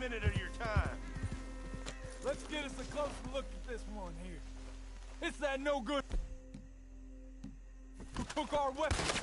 minute of your time. Let's get us a closer look at this one here. It's that no good who took our weapons.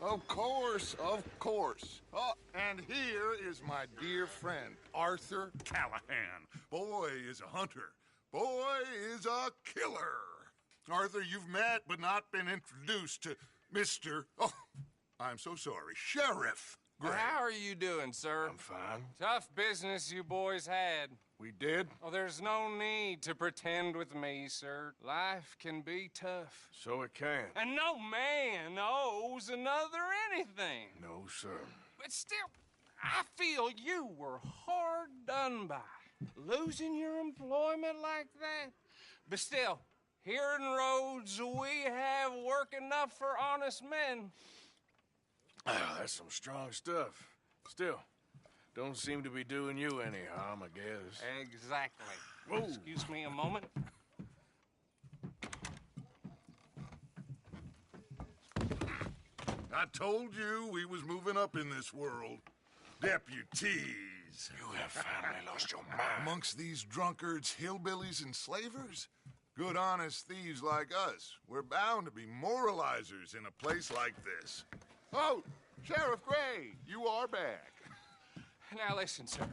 Of course, of course. Oh, and here is my dear friend, Arthur Callahan. Boy is a hunter. Boy is a killer. Arthur, you've met but not been introduced to Mr. Oh, I'm so sorry, Sheriff Gray. How are you doing, sir? I'm fine. Tough business you boys had. We did? Oh, there's no need to pretend with me, sir. Life can be tough. So it can. And no man owes another anything. No, sir. But still, I feel you were hard done by. Losing your employment like that. But still, here in Rhodes, we have work enough for honest men. Oh, that's some strong stuff. Still, don't seem to be doing you any harm, I guess. Exactly. Whoa. Excuse me a moment. I told you we was moving up in this world. Deputies. You have finally lost your mind. Amongst these drunkards, hillbillies, and slavers? Good, honest thieves like us. We're bound to be moralizers in a place like this. Oh, Sheriff Gray, you are back. Now listen, sir.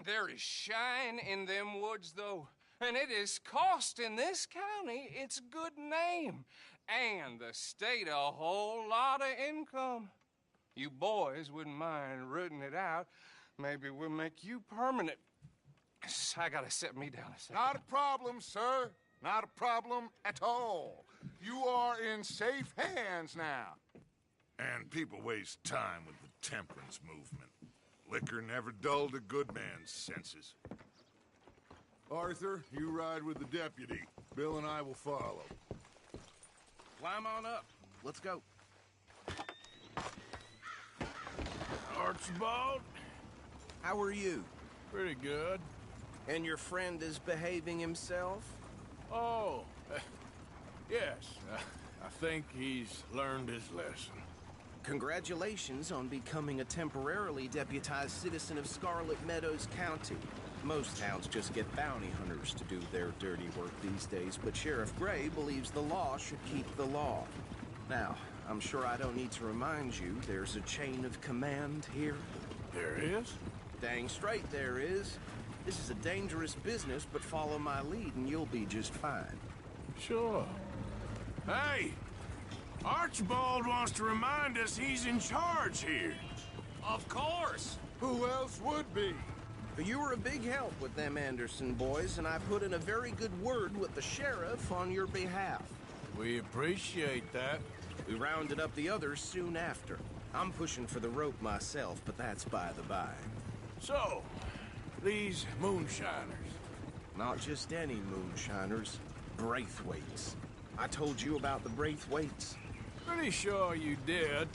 There is shine in them woods, though, and it is costing this county its good name and the state a whole lot of income. You boys wouldn't mind rooting it out. Maybe we'll make you permanent. I gotta set me down a second. Not a problem, sir. Not a problem at all. You are in safe hands now. And people waste time with the temperance movement. Liquor never dulled a good man's senses. Arthur, you ride with the deputy. Bill and I will follow. Climb on up. Let's go. Archibald? How are you? Pretty good. And your friend is behaving himself? Oh, yes. I think he's learned his lesson. Congratulations on becoming a temporarily deputized citizen of Scarlet Meadows County. Most towns just get bounty hunters to do their dirty work these days, but Sheriff Gray believes the law should keep the law. Now, I'm sure I don't need to remind you there's a chain of command here. There is? Dang straight there is. This is a dangerous business, but follow my lead and you'll be just fine. Sure. Hey! Archibald wants to remind us he's in charge here. Of course. Who else would be? But you were a big help with them Anderson boys, and I put in a very good word with the sheriff on your behalf. We appreciate that. We rounded up the others soon after. I'm pushing for the rope myself, but that's by the by. So, these moonshiners. Not just any moonshiners, Braithwaites. I told you about the Braithwaites. Pretty sure you did.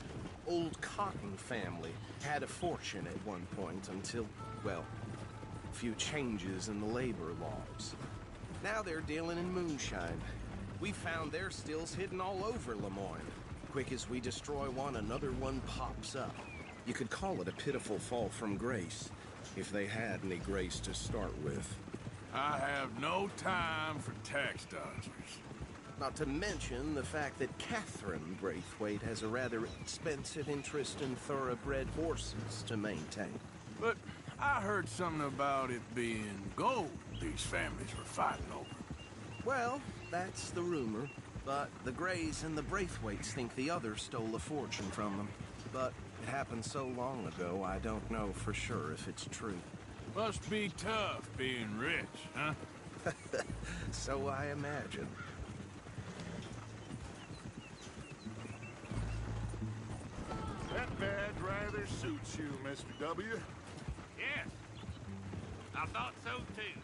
Old Cotton family had a fortune at one point until, well, a few changes in the labor laws. Now they're dealing in moonshine. We found their stills hidden all over Lemoyne. Quick as we destroy one, another one pops up. You could call it a pitiful fall from grace, if they had any grace to start with. I have no time for tax dodgers. Not to mention the fact that Catherine Braithwaite has a rather expensive interest in thoroughbred horses to maintain. But I heard something about it being gold these families were fighting over. Well, that's the rumor. But the Grays and the Braithwaites think the others stole a fortune from them. But it happened so long ago, I don't know for sure if it's true. Must be tough being rich, huh? So I imagine. That badge rather suits you, Mr. W. Yes, I thought so too.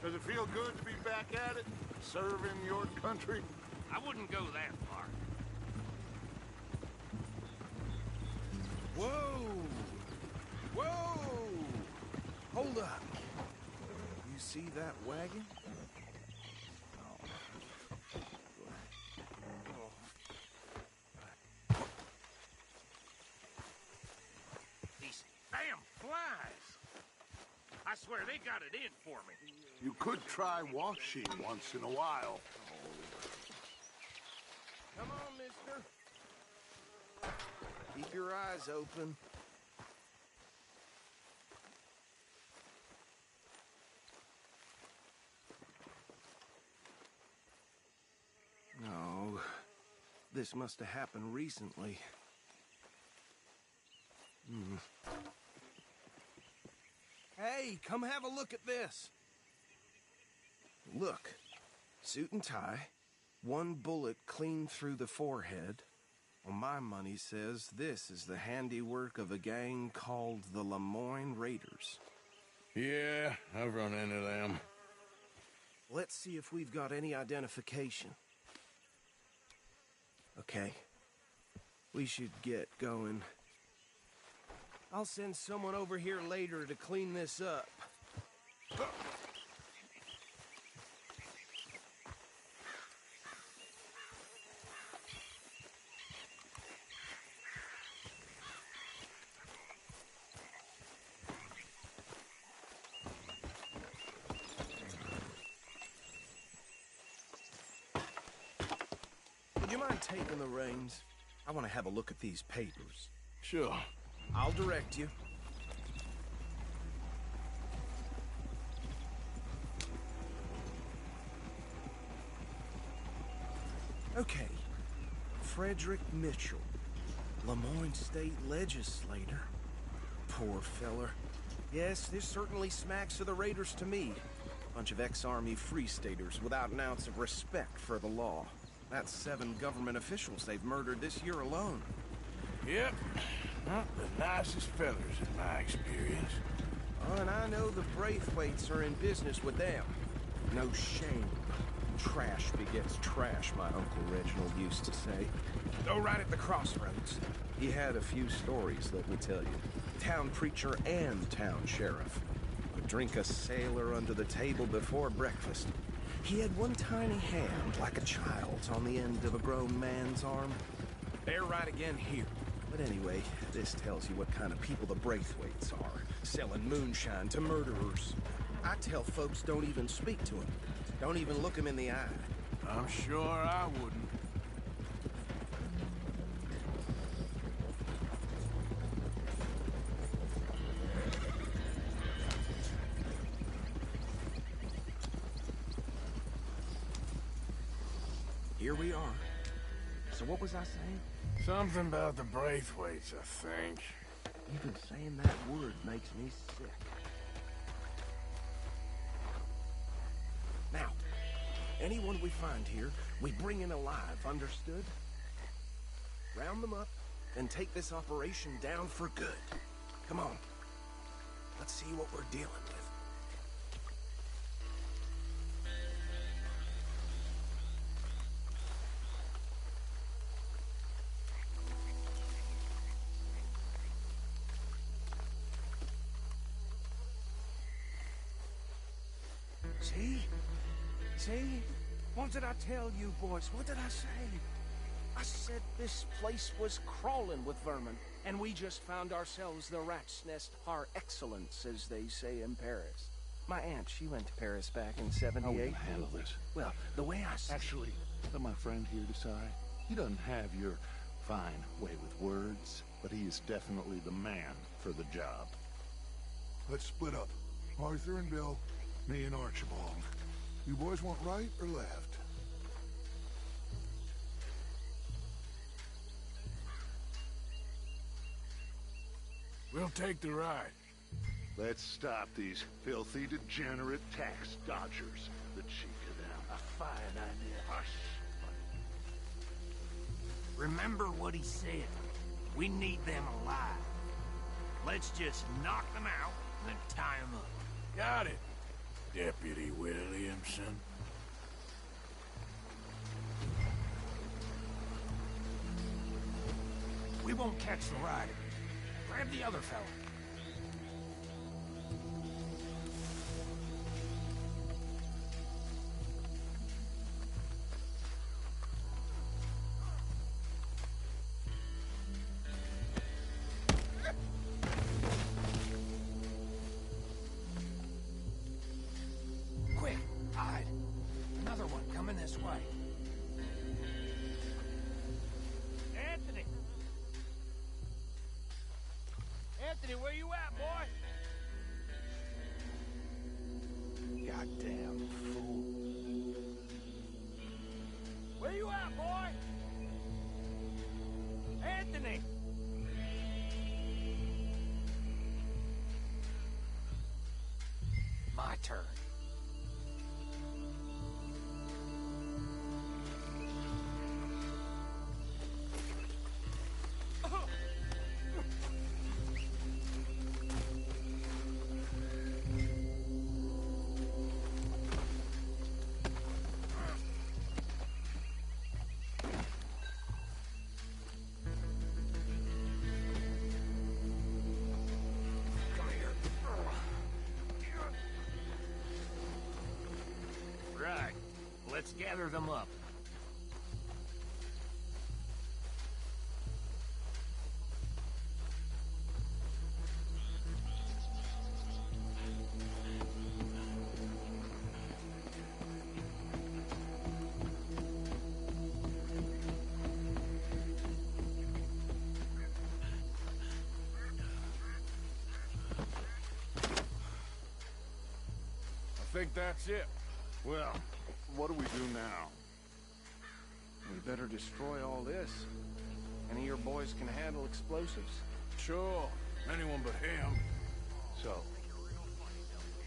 Does it feel good to be back at it, serving your country? I wouldn't go that far. Whoa! Whoa! Hold up. You see that wagon? These damn flies. I swear they got it in for me. You could try washing once in a while. Come on, mister. Keep your eyes open. No, this must have happened recently. Hey, come have a look at this. Look, suit and tie, one bullet clean through the forehead. Well, my money says this is the handiwork of a gang called the Lemoyne Raiders. Yeah, I've run into them. Let's see if we've got any identification. Okay. We should get going. I'll send someone over here later to clean this up. Would you mind taking the reins? I want to have a look at these papers. Sure. I'll direct you. Okay. Frederick Mitchell, Lemoyne State Legislator. Poor feller. Yes, this certainly smacks of the Raiders to me. Bunch of ex-Army Free Staters without an ounce of respect for the law. That's 7 government officials they've murdered this year alone. Yep. Not the nicest fellers in my experience. Oh, and I know the Braithwaites are in business with them. No shame. Trash begets trash, my Uncle Reginald used to say. Oh, right at the crossroads. He had a few stories, let me tell you. Town preacher and town sheriff. Would drink a sailor under the table before breakfast. He had one tiny hand, like a child's, on the end of a grown man's arm. They're right again here. But anyway, this tells you what kind of people the Braithwaites are, selling moonshine to murderers. I tell folks don't even speak to him. Don't even look him in the eye. I'm sure I wouldn't. Here we are. So what was I saying? Something about the Braithwaites, I think. Even saying that word makes me sick. Now, anyone we find here, we bring in alive, understood? Round them up and take this operation down for good. Come on. Let's see what we're dealing with. See? What did I tell you, boys? What did I say? I said this place was crawling with vermin, and we just found ourselves the rat's nest par excellence, as they say in Paris. My aunt, she went to Paris back in '78. How are we gonna handle this? Well, the way I see Actually, let my friend here decide. He doesn't have your fine way with words, but he is definitely the man for the job. Let's split up. Arthur and Bill, me and Archibald. You boys want right or left? We'll take the ride. Let's stop these filthy, degenerate tax dodgers. The cheek of them. A fine idea. Hush. Remember what he said. We need them alive. Let's just knock them out, then tie them up. Got it, Deputy Williamson. We won't catch the rider. Grab the other fella. Quick, hide. Another one coming this way. Anthony! Anthony, where you at, boy? Goddamn fool. Where you at, boy? Anthony! My turn. Right. Let's gather them up. I think that's it. Well, what do we do now? We better destroy all this. Any of your boys can handle explosives. Sure, anyone but him. So,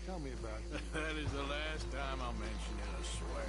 tell me about it. That is the last time I'll mention it, I swear.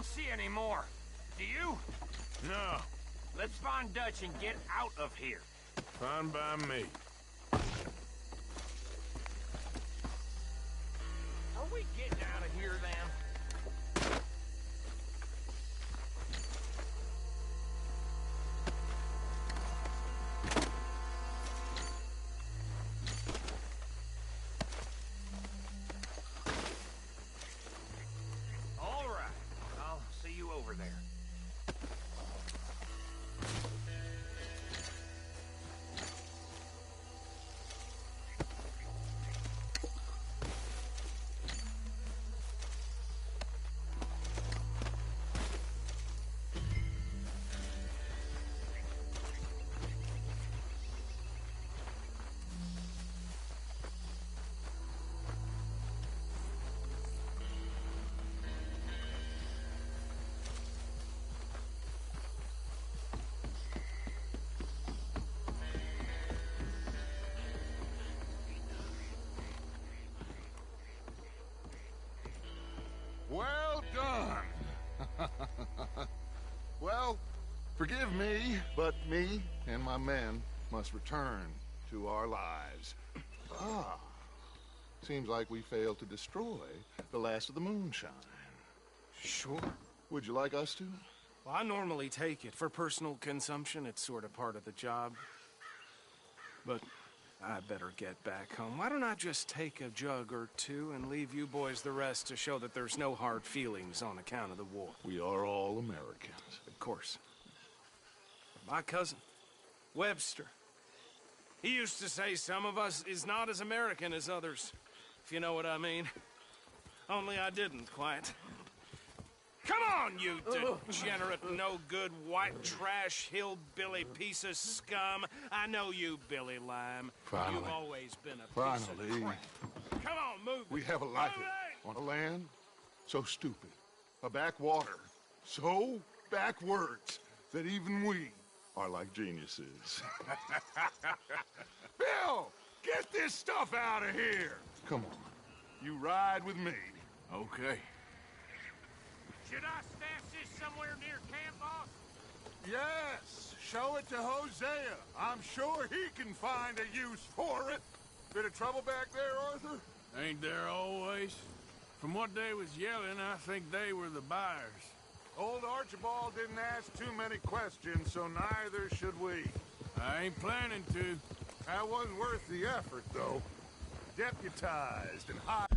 don't see any more. Do you? No, Let's find Dutch and get out of here. fine by me. Are we getting out of here, then? All right. I'll see you over there. Well done. Well, forgive me, but me and my men must return to our lives. Ah, seems like we failed to destroy the last of the moonshine. Sure. Would you like us to? Well, I normally take it for personal consumption. It's sort of part of the job. But I better get back home. Why don't I just take a jug or two and leave you boys the rest to show that there's no hard feelings on account of the war? We are all Americans. Of course. My cousin, Webster, he used to say some of us is not as American as others, if you know what I mean. Only I didn't quite. Come on, you degenerate, no-good, white trash, hillbilly piece of scum. I know you, Billy Lime. Finally. You've always been a piece of Finally. crap. Come on, move We it. have a life Move it! on a land so stupid, a backwater so backwards that even we are like geniuses. Bill, get this stuff out of here. Come on, you ride with me. Okay. Should I stash this somewhere near camp, boss? Yes, show it to Hosea. I'm sure he can find a use for it. Bit of trouble back there, Arthur? Ain't there always? From what they was yelling, I think they were the buyers. Old Archibald didn't ask too many questions, so neither should we. I ain't planning to. That wasn't worth the effort, though. Deputized and hot.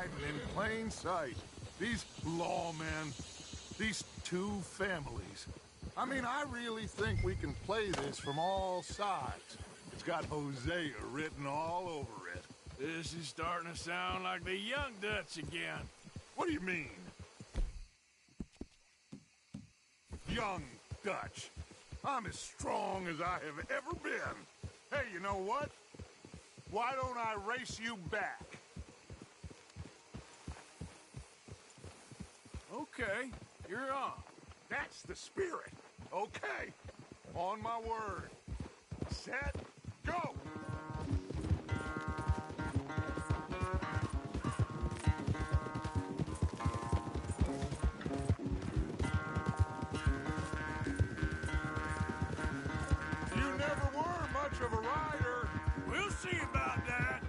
in plain sight. These lawmen, these two families. I mean, I really think we can play this from all sides. It's got Hosea written all over it. This is starting to sound like the Young Dutch again. What do you mean? Young Dutch. I'm as strong as I have ever been. Hey, you know what? Why don't I race you back? Okay, you're on. That's the spirit. Okay. On my word. Set, go! You never were much of a rider. We'll see about that.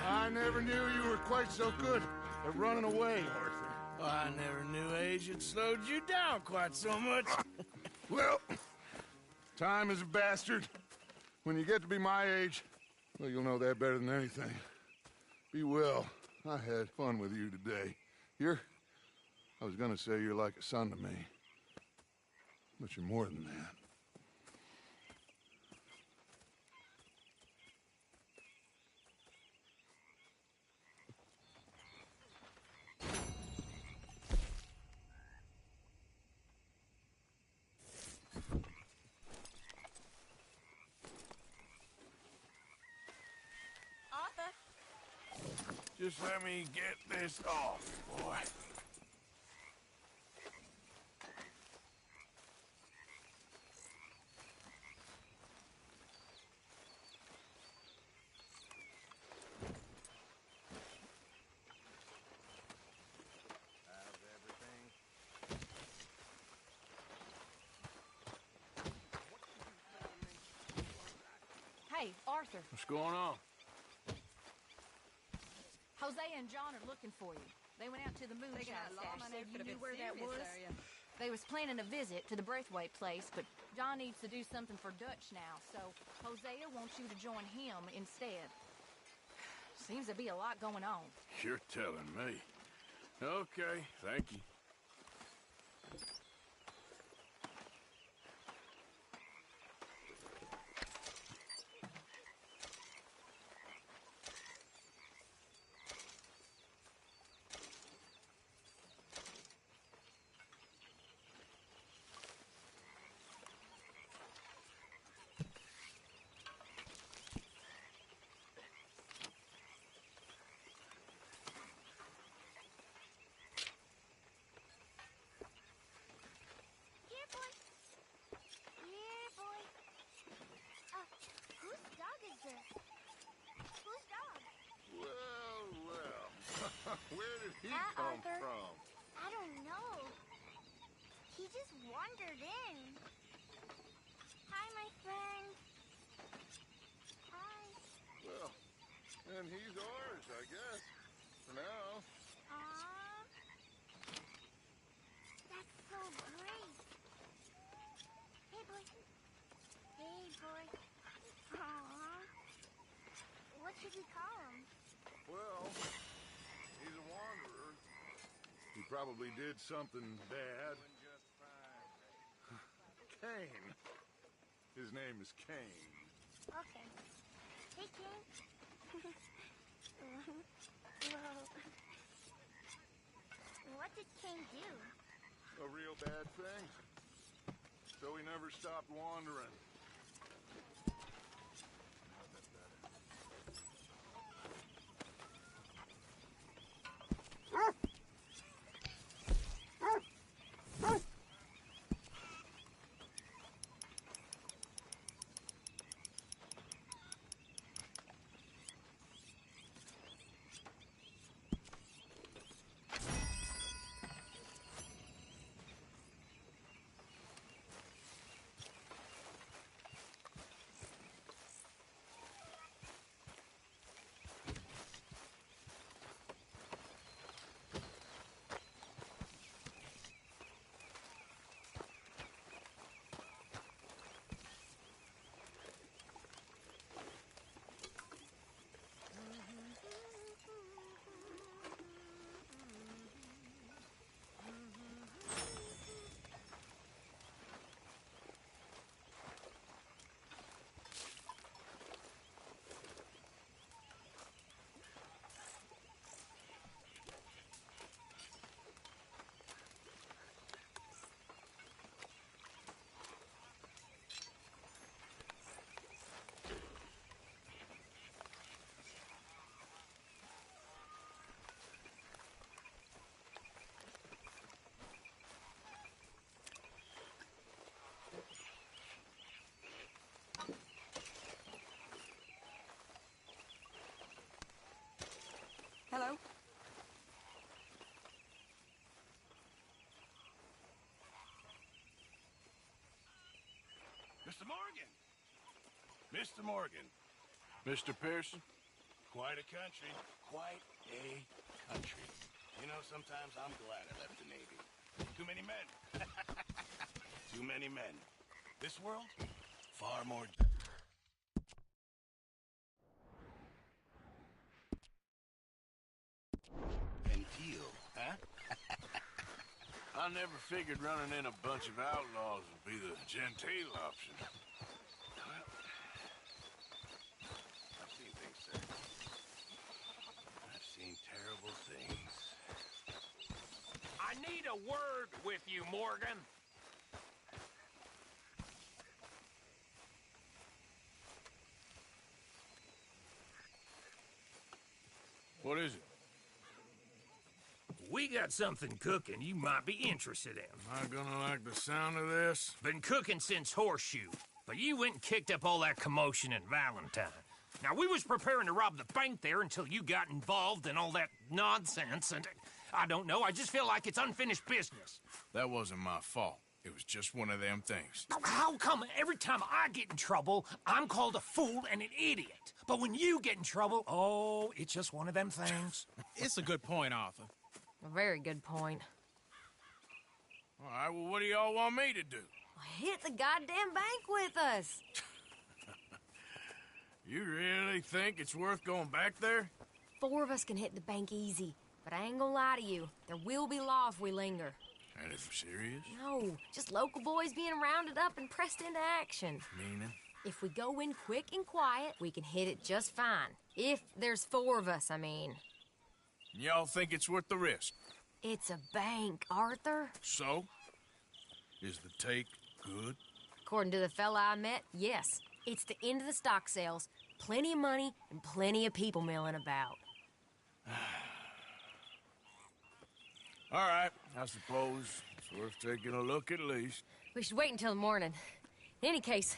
I never knew you were quite so good at running away, Arthur. I never knew age had slowed you down quite so much. Well, time is a bastard. When you get to be my age, well, you'll know that better than anything. Be well. I had fun with you today. I was gonna say you're like a son to me. But you're more than that. Just let me get this off, boy. Hey, Arthur. What's going on? Hosea and John are looking for you. They went out to the moonshine stash. Said you knew where that was. They was planning a visit to the Braithwaite place, but John needs to do something for Dutch now, so Hosea wants you to join him instead. Seems to be a lot going on. You're telling me. Okay, thank you. Where did he Hi, come Arthur. from? I don't know. He just wandered in. Hi, my friend. Hi. Well, and he's ours, I guess. For now. Aww. That's so great. Hey, boy. Hey, boy. Aww. What should we call him? Well, he's a wanderer. He probably did something bad. Kane. His name is Kane. Okay. Hey, King. Whoa. What did King do? A real bad thing. So he never stopped wandering. Hello? Mr. Morgan! Mr. Morgan. Mr. Pearson? Quite a country. Quite a country. You know, sometimes I'm glad I left the Navy. Too many men. Too many men. This world, far more... and feel, huh? I never figured running in a bunch of outlaws would be the genteel option. Well, I've seen things, sir. I've seen terrible things. I need a word with you, Morgan. What is it? We got something cooking you might be interested in. Am I gonna like the sound of this? Been cooking since Horseshoe, but you went and kicked up all that commotion in Valentine. Now, we was preparing to rob the bank there until you got involved in all that nonsense, and I don't know, I just feel like it's unfinished business. That wasn't my fault. It was just one of them things. How come every time I get in trouble, I'm called a fool and an idiot? But when you get in trouble, oh, it's just one of them things. It's a good point, Arthur. A very good point. All right, well, what do y'all want me to do? Hit the goddamn bank with us. You really think it's worth going back there? 4 of us can hit the bank easy, but I ain't gonna lie to you. There will be law if we linger. And if we're serious? No, just local boys being rounded up and pressed into action. Meaning? If we go in quick and quiet, we can hit it just fine. If there's 4 of us, I mean. Y'all think it's worth the risk? It's a bank, Arthur. So? Is the take good? According to the fella I met, yes. It's the end of the stock sales. Plenty of money and plenty of people milling about. All right, I suppose it's worth taking a look at least. We should wait until the morning. In any case,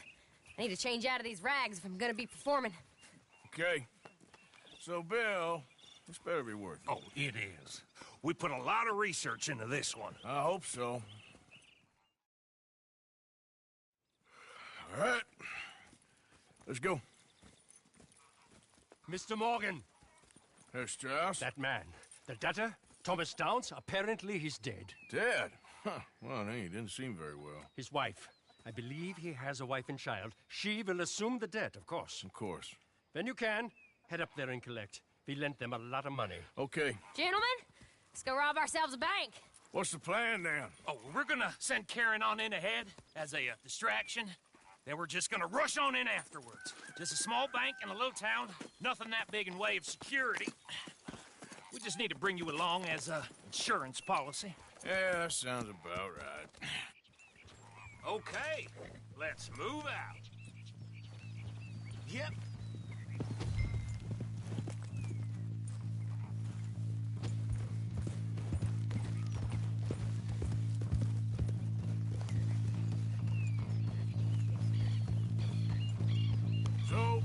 I need to change out of these rags if I'm gonna be performing. Okay. So, Bill, This better be worth it. Oh, it is. We put a lot of research into this one. I hope so. All right. Let's go. Mr. Morgan, Herr Strauss? that man, the debtor, Thomas Downs, apparently he's dead. Dead? Huh. Well, he didn't seem very well. His wife, I believe he has a wife and child. She will assume the debt, of course. Of course. When you can, head up there and collect. We lent them a lot of money. Okay. Gentlemen, let's go rob ourselves a bank. What's the plan, then? Oh, we're gonna send Karen on in ahead as a distraction. Then we're just gonna rush on in afterwards. Just a small bank in a little town. Nothing that big in way of security. We just need to bring you along as a insurance policy. Yeah, that sounds about right. Okay, let's move out. Yep. So,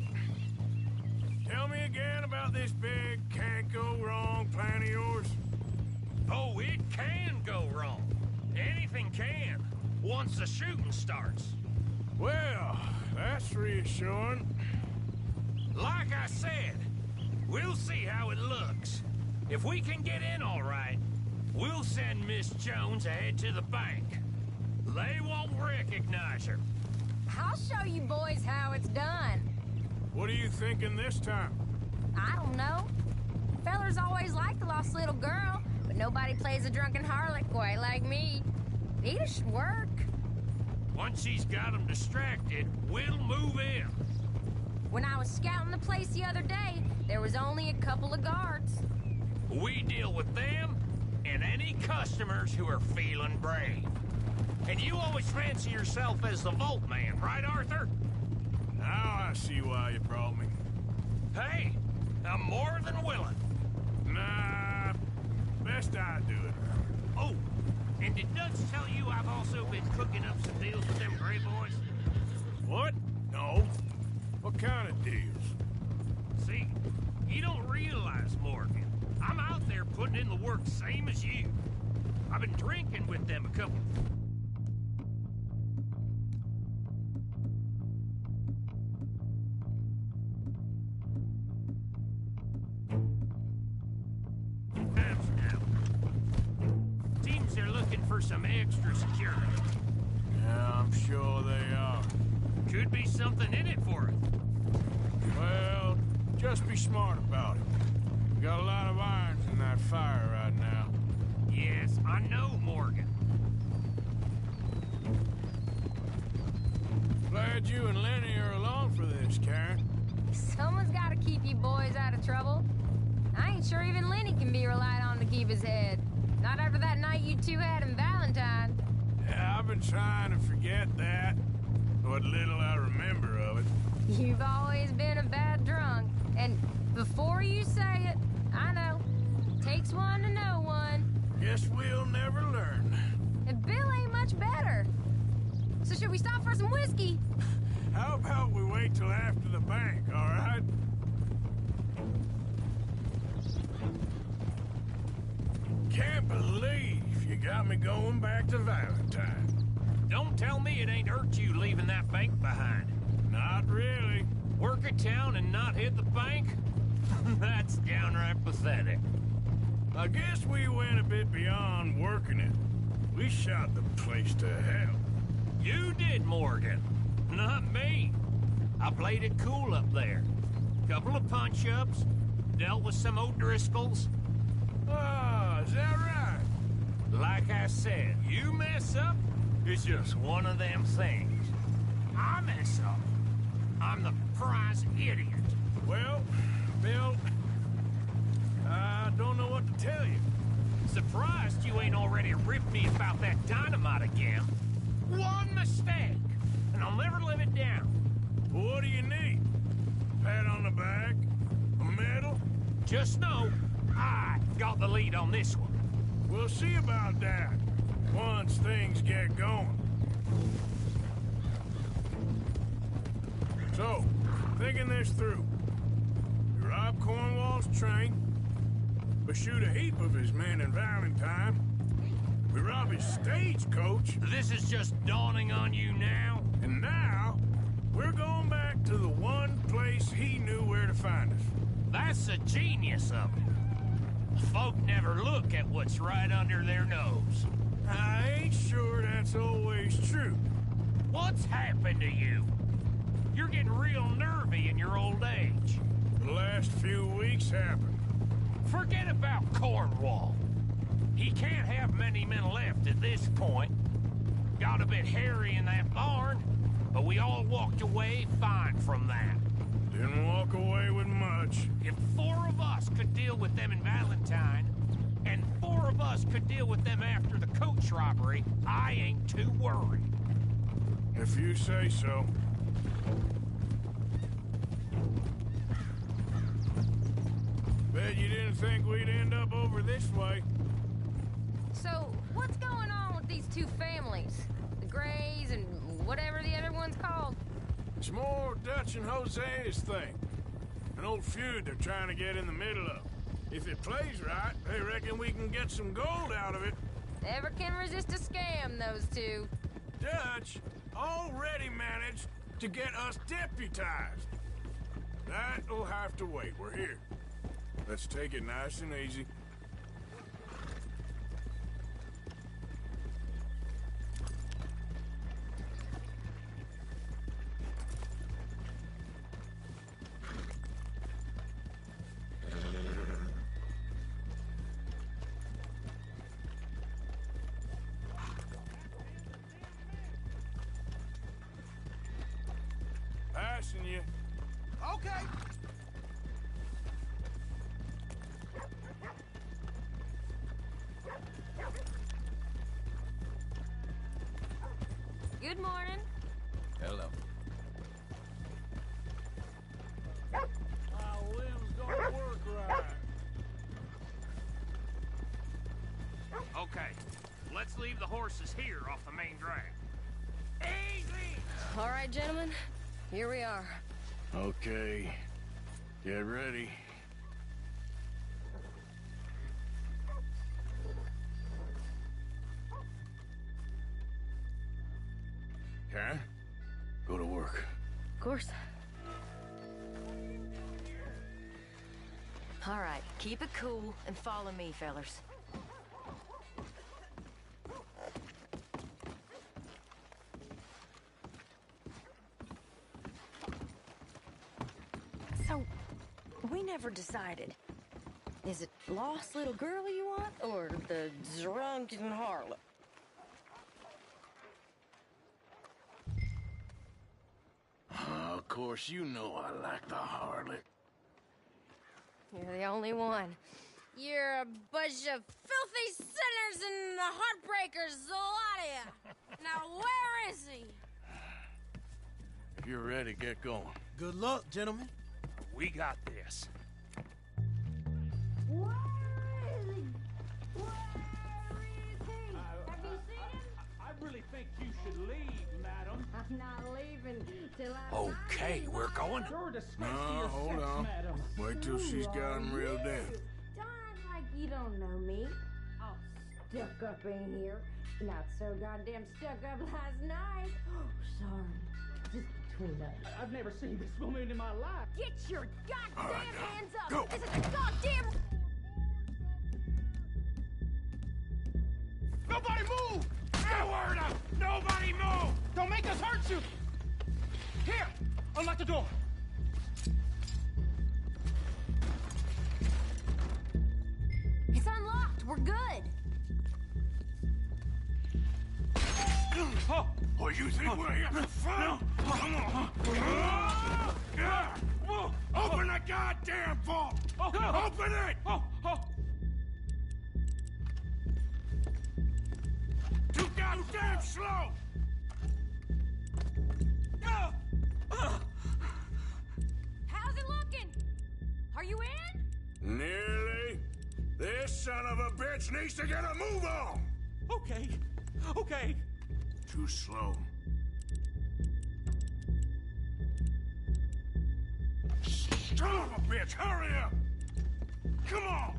tell me again about this big can't-go-wrong plan of yours. Oh, it can go wrong. Anything can, once the shooting starts. Well, that's reassuring. Like I said, we'll see how it looks. If we can get in all right, we'll send Miss Jones ahead to the bank. They won't recognize her. I'll show you boys how it's done. What are you thinking this time? I don't know. Fellers always like the lost little girl, but nobody plays a drunken harlot quite like me. Nita should work. Once she's got them distracted, we'll move in. When I was scouting the place the other day, there was only a couple of guards. We deal with them and any customers who are feeling brave. And you always fancy yourself as the Vault Man, right, Arthur? Now I see why you brought me. Hey, I'm more than willing. Nah, best I do it. Oh, and did Dutch tell you I've also been cooking up some deals with them Gray Boys? What? No. What kind of deals? See, you don't realize, Morgan. I'm out there putting in the work same as you. I've been drinking with them a couple... times now. Seems they're looking for some extra security. Yeah, I'm sure they are. Could be something in it for us. Well, just be smart about it. We got a lot of irons in that fire right now. Yes, I know, Morgan. Glad you and Lenny are along for this, Karen. Someone's got to keep you boys out of trouble. I ain't sure even Lenny can be relied on to keep his head. Not after that night you two had in Valentine. Yeah, I've been trying to forget that. What little I remember of it. You've always been a bad drunk. And before you say it, I know. Takes one to know one. Guess we'll never learn. And Bill ain't much better. So should we stop for some whiskey? How about we wait till after the bank, all right? Can't believe you got me going back to Valentine. Don't tell me it ain't hurt you leaving that bank behind. Not really. Work a town and not hit the bank? That's downright pathetic. I guess we went a bit beyond working it. We shot the place to hell. You did, Morgan. Not me. I played it cool up there. Couple of punch-ups, dealt with some O'Driscolls. Ah, is that right? Like I said, you mess up, it's just one of them things. I mess up, I'm the prize idiot. Well, Bill, I don't know what to tell you. Surprised you ain't already ripped me about that dynamite again. One mistake, and I'll never live it down. What do you need? Pat on the back? A medal? Just know, I got the lead on this one. We'll see about that once things get going. So, thinking this through. You rob Cornwall's train, We shoot a heap of his men in Valentine. We rob his stagecoach. This is just dawning on you now? And now, we're going back to the one place he knew where to find us. That's the genius of it. Folk never look at what's right under their nose. I ain't sure that's always true. What's happened to you? You're getting real nervy in your old age. The last few weeks happened. Forget about Cornwall. He can't have many men left at this point. Got a bit hairy in that barn, but we all walked away fine from that. Didn't walk away with much. If 4 of us could deal with them in Valentine, and 4 of us could deal with them after the coach robbery, I ain't too worried. If you say so. Bet you didn't think we'd end up over this way. So, what's going on with these two families? The Grays and whatever the other one's called? It's more Dutch and Jose's thing. An old feud they're trying to get in the middle of. If it plays right, they reckon we can get some gold out of it. Never can resist a scam, those two. Dutch already managed to get us deputized. That'll have to wait. We're here. Let's take it nice and easy. Passing you. Okay. Good morning. Hello. My limbs don't work right. Okay, let's leave the horses here off the main drag. Easy! All right, gentlemen. Here we are. Okay. Get ready. Karen, go to work. Of course. All right, keep it cool and follow me, fellers. So, we never decided. Is it lost little girl you want, or the drunken harlot? Of course, you know I like the harlot. You're the only one. You're a bunch of filthy sinners and the heartbreakers, a lot of you. Now, where is he? If you're ready, get going. Good luck, gentlemen. We got this. Where is he? Where is he? Have you seen him? I really think you should leave, madam. I'm not leaving till I Okay, we're going. You're a disgrace to No, your hold sex, on. madam. Wait till she's got him reeled in. Don't act like you don't know me. All stuck up in here. Not so goddamn stuck up last night. Oh, sorry. Just between us. I've never seen this woman in my life. Get your goddamn hands up! Go. This is a goddamn... Nobody move! Get a word up! Nobody move! Don't make us hurt you! Here! Unlock the door! It's unlocked. We're good. Oh, you think we're here for fun? Come on. Open the goddamn vault! Open it! Too goddamn slow! How's it looking? Are you in? Nearly. This son of a bitch needs to get a move on! Okay. Okay. Too slow. Son of a bitch, hurry up! Come on!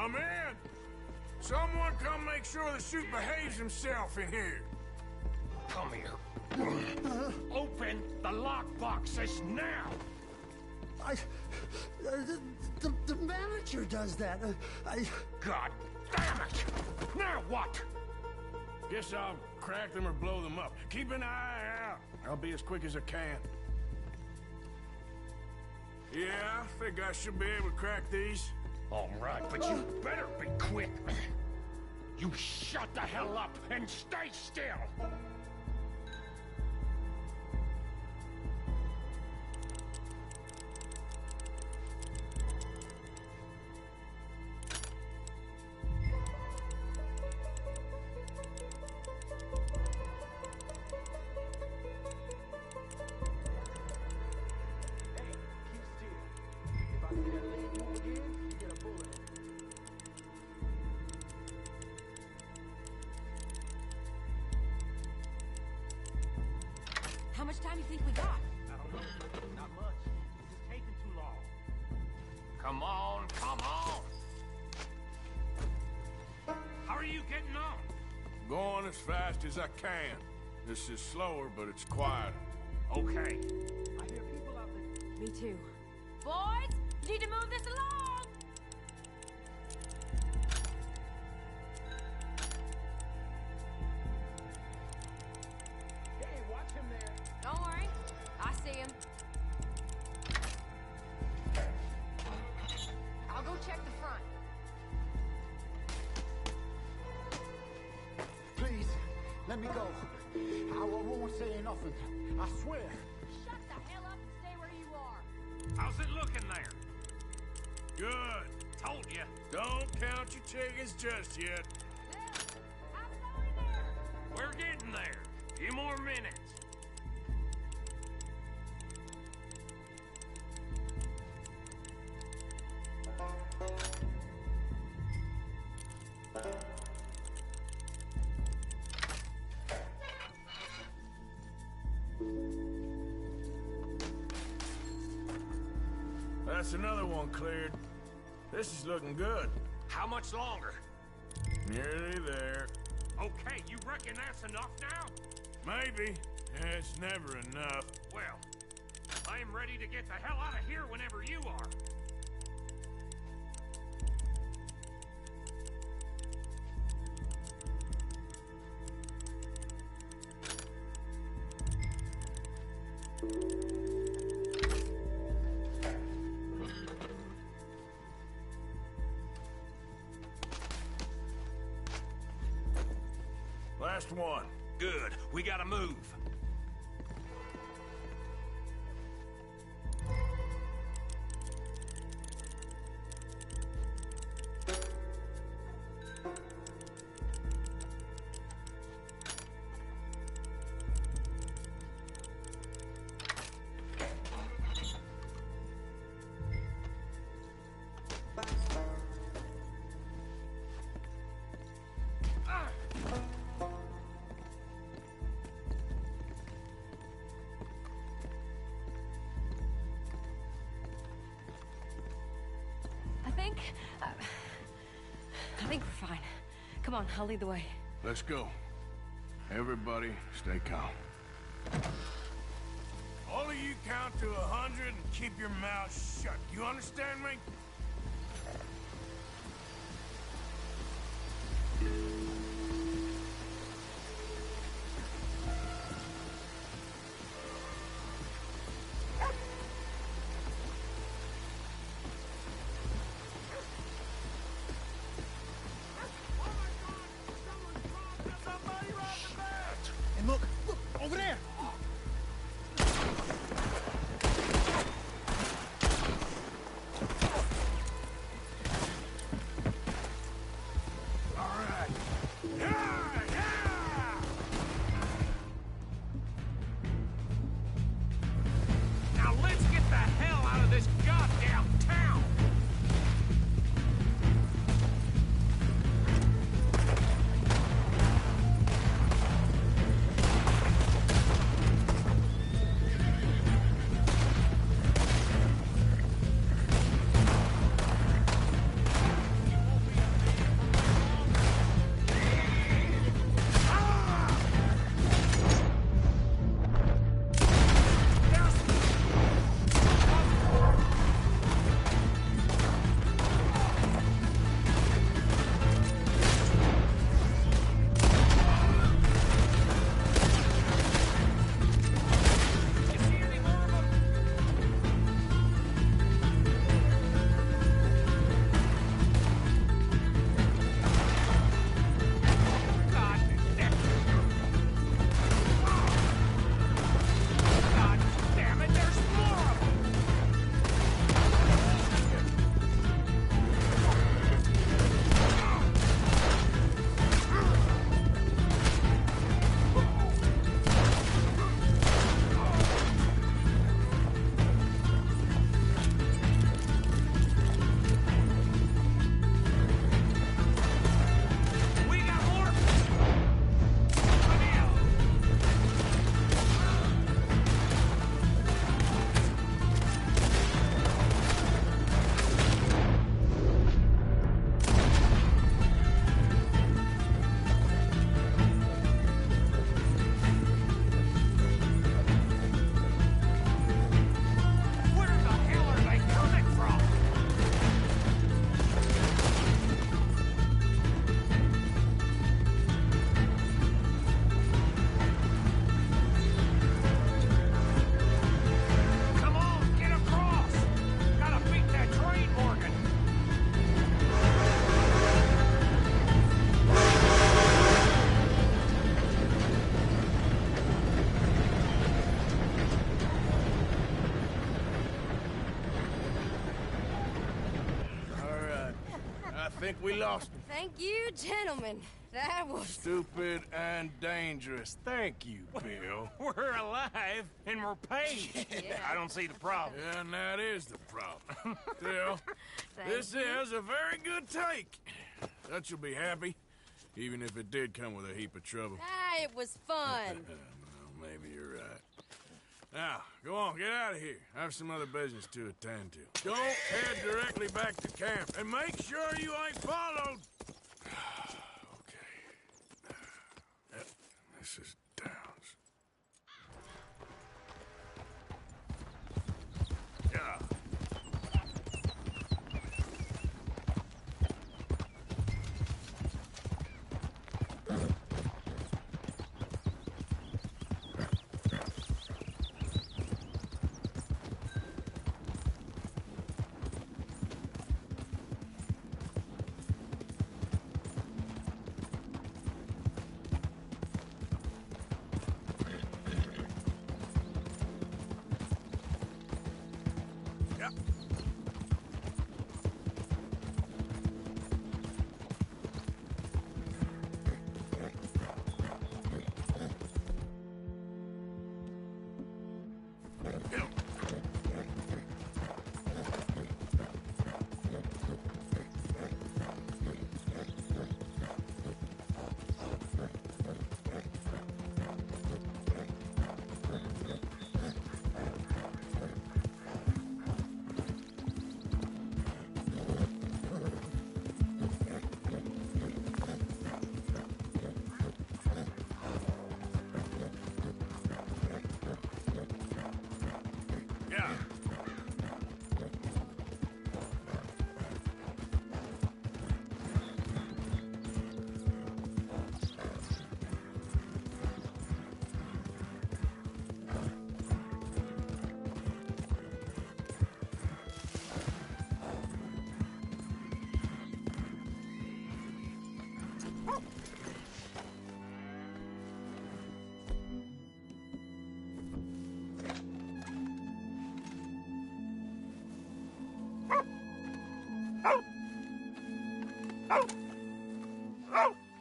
I'm in. Someone come make sure the chute behaves himself in here. Come here. Open the lockboxes now! The manager does that. God damn it! Now what? Guess I'll crack them or blow them up. Keep an eye out. I'll be as quick as I can. Yeah, I think I should be able to crack these. All right, but you better be quick. You shut the hell up and stay still! How much time do you think we got? I don't know. Not much. This is taking too long. Come on, come on! How are you getting on? Going as fast as I can. This is slower, but it's quieter. Okay. I hear people out there. Me too. Boys, you need to move this along! Hey, watch him there. Don't worry. I see him. I'll go check the front. Please, let me go. I won't say nothing. I swear. Shut the hell up and stay where you are. How's it looking there? Good. Told you. Don't count your chickens just yet. How's it going there? We're getting there. Few more minutes. That's another one cleared. This is looking good. How much longer? Nearly there. Okay, you reckon that's enough now? Maybe. It's never enough. Well, I am ready to get the hell out of here whenever you are. Last one. Good. We gotta move. I think we're fine. Come on, I'll lead the way. Let's go. Everybody, stay calm. All of you count to 100 and keep your mouth shut. You understand me? And look, over there. All right. think we lost him. Thank you, gentlemen. That was... Stupid and dangerous. Thank you, Bill. We're alive and we're paid. Yeah. I don't see the problem. Yeah, and that is the problem. Still, this is a very good take. Dutch will be happy, even if it did come with a heap of trouble. Ah, it was fun. Well, maybe you're right. Now, go on, get out of here. I have some other business to attend to. Don't head directly back to camp, and make sure you ain't followed. Okay. Yep, this is Downs. Yeah.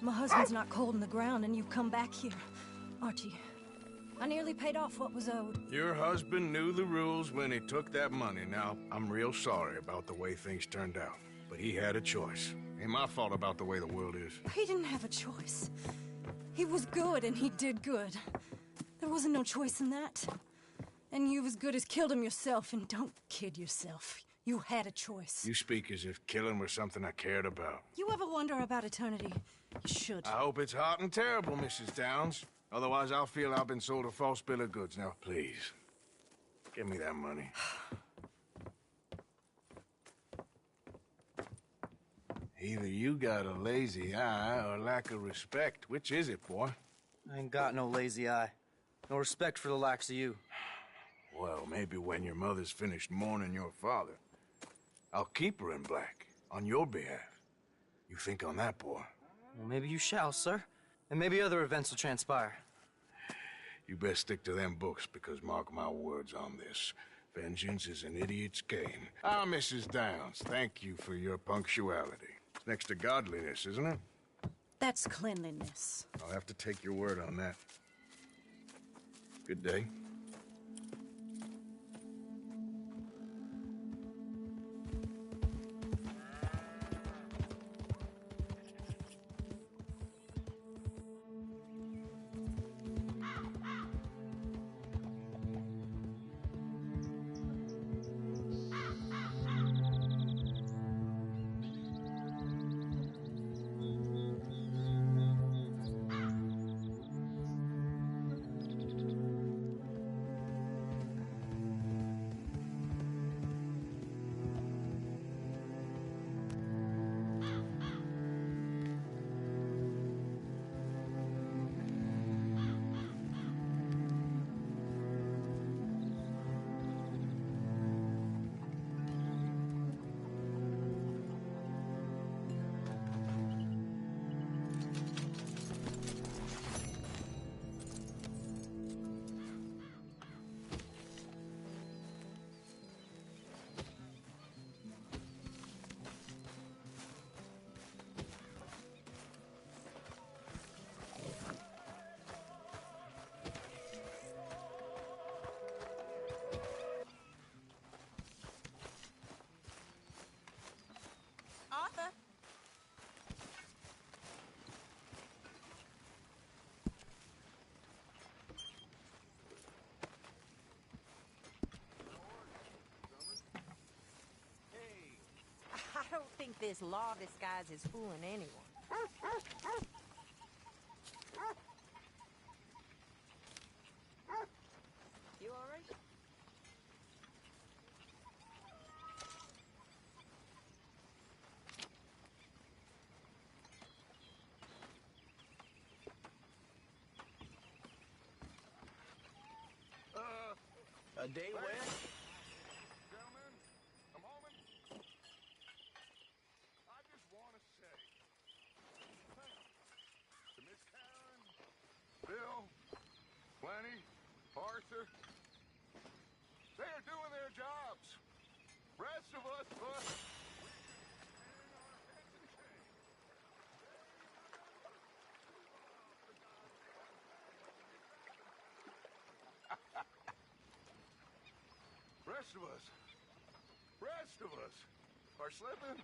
My husband's not cold in the ground, and you've come back here. Archie, I nearly paid off what was owed. Your husband knew the rules when he took that money. Now, I'm real sorry about the way things turned out. But he had a choice. Ain't my fault about the way the world is. He didn't have a choice. He was good, and he did good. There wasn't no choice in that. And you as good as killed him yourself, and don't kid yourself. You had a choice. You speak as if killing was something I cared about. You ever wonder about eternity? You should. I hope it's hot and terrible, Mrs. Downs. Otherwise, I'll feel I've been sold a false bill of goods. Now, please, give me that money. Either you got a lazy eye or lack of respect. Which is it, boy? I ain't got no lazy eye. No respect for the likes of you. Well, maybe when your mother's finished mourning your father, I'll keep her in black, on your behalf. You think on that, boy? Well, maybe you shall, sir. And maybe other events will transpire. You best stick to them books, because mark my words on this. Vengeance is an idiot's game. Ah, Mrs. Downs, thank you for your punctuality. It's next to godliness, isn't it? That's cleanliness. I'll have to take your word on that. Good day. this law disguise is fooling anyone. You all right? A day wet? Gentlemen, a moment. I just want to say to Miss Karen, Bill, Lenny, Arthur, they are doing their jobs. Rest of us, but rest of us are slipping.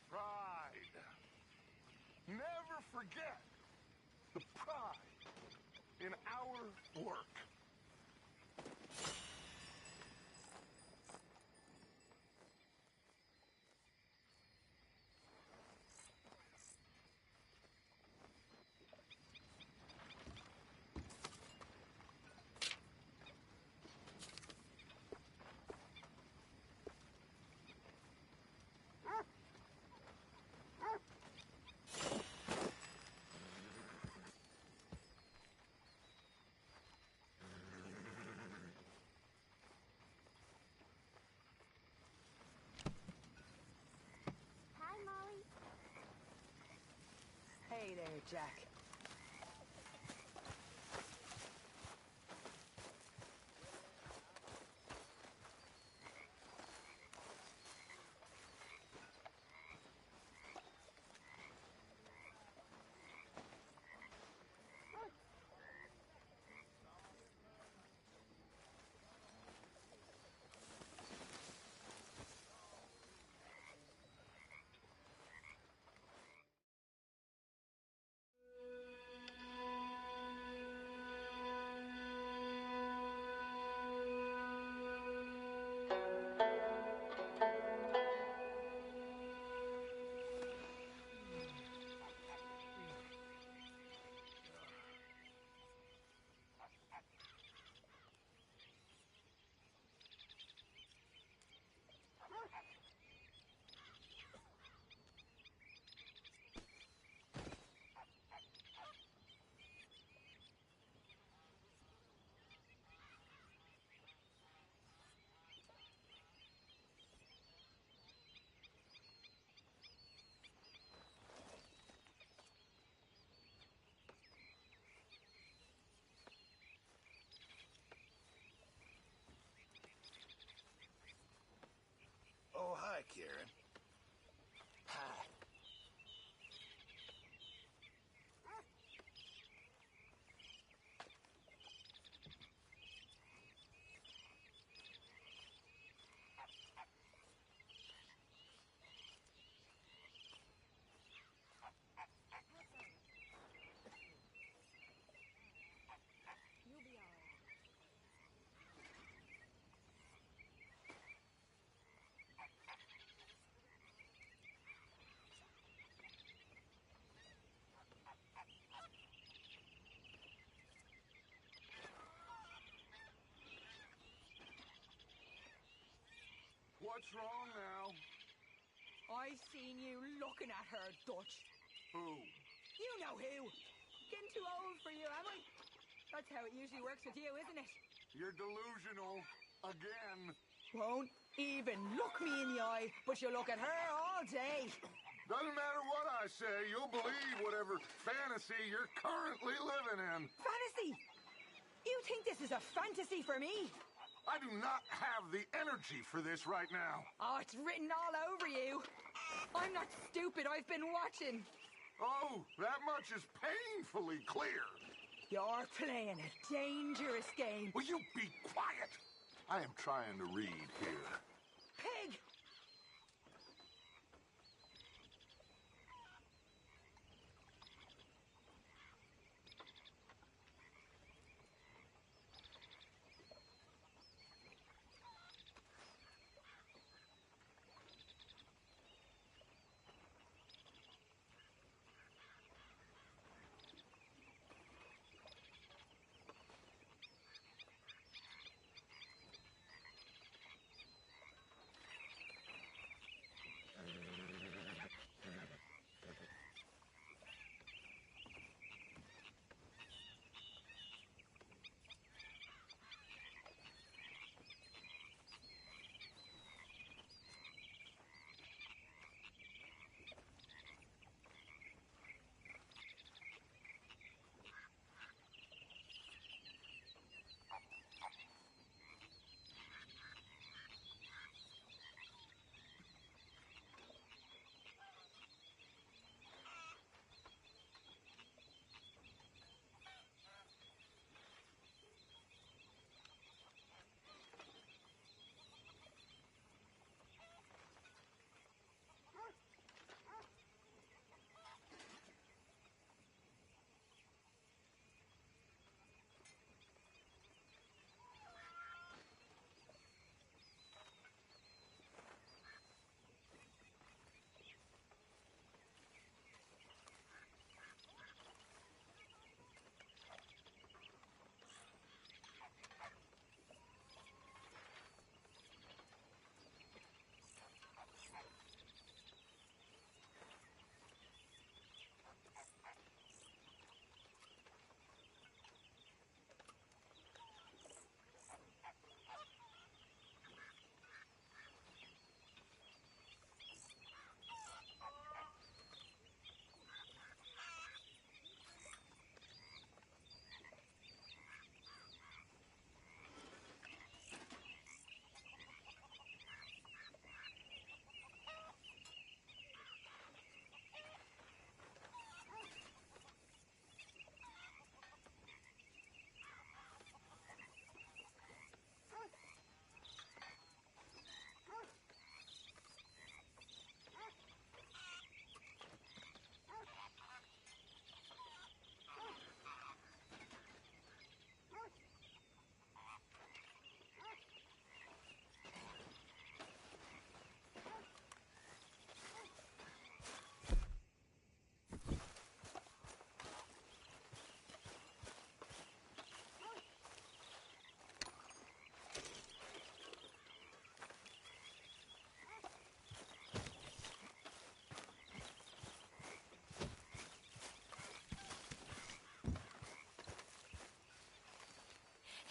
Pride. Never forget the pride in our work. Hi, Molly. Hey there, Jack. Oh, hi, Karen. Hi. You'll be all right. What's wrong now? I seen you looking at her, Dutch. Who? You know who. Getting too old for you, am I? That's how it usually works with you, isn't it? You're delusional again. Won't even look me in the eye, but you look at her all day. Doesn't matter what I say, you'll believe whatever fantasy you're currently living in. Fantasy? You think this is a fantasy for me? I do not have the energy for this right now. Oh, it's written all over you. I'm not stupid, I've been watching. Oh, that much is painfully clear. You're playing a dangerous game. Will you be quiet? I am trying to read here. Pig!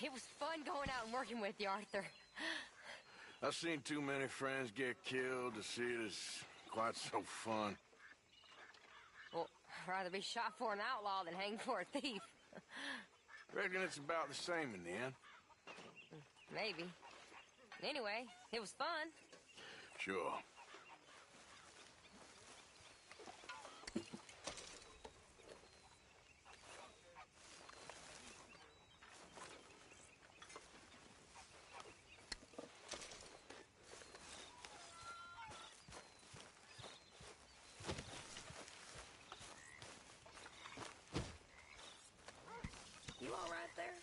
It was fun going out and working with you, Arthur. I've seen too many friends get killed to see it as quite so fun. Well, I'd rather be shot for an outlaw than hanged for a thief. Reckon it's about the same in the end. Maybe. Anyway, it was fun. Sure. You all right there?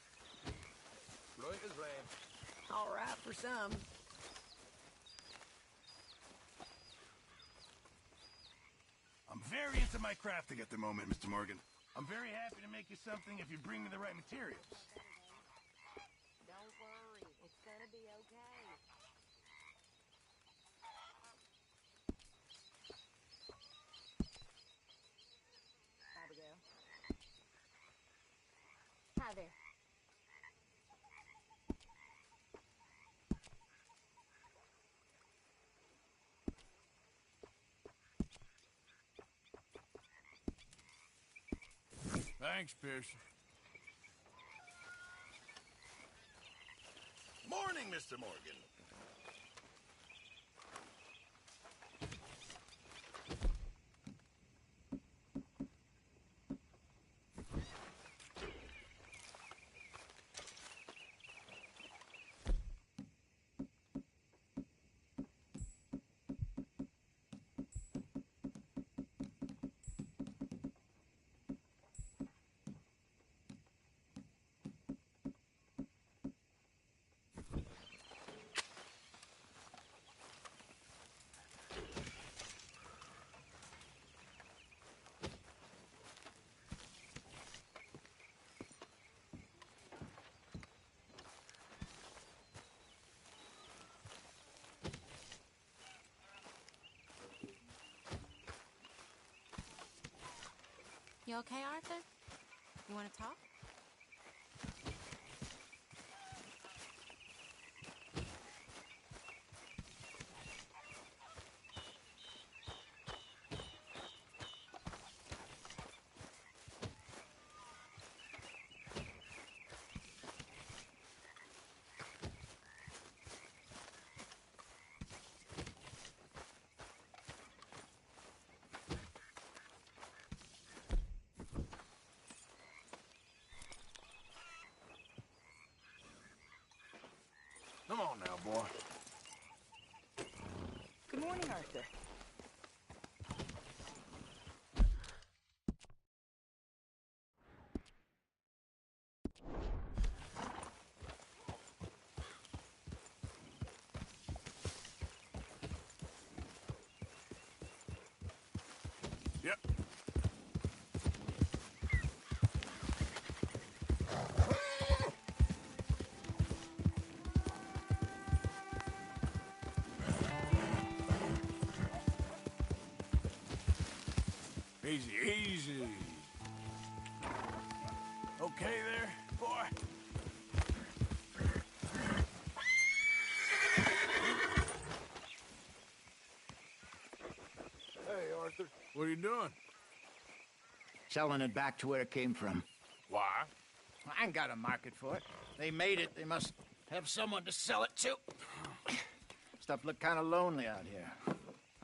Right as rain. All right for some. I'm very into my crafting at the moment, Mr. Morgan. I'm very happy to make you something if you bring me the right materials. Don't worry, it's gonna be okay. Abigail. Hi there. Thanks, Pearson. Morning, Mr. Morgan. You okay, Arthur? You want to talk? Come on now, boy. Good morning, Arthur. Yep. Easy, easy. Okay there, boy? Hey, Arthur. What are you doing? Selling it back to where it came from. Why? I ain't got a market for it. They made it. They must have someone to sell it to. Stuff look kind of lonely out here.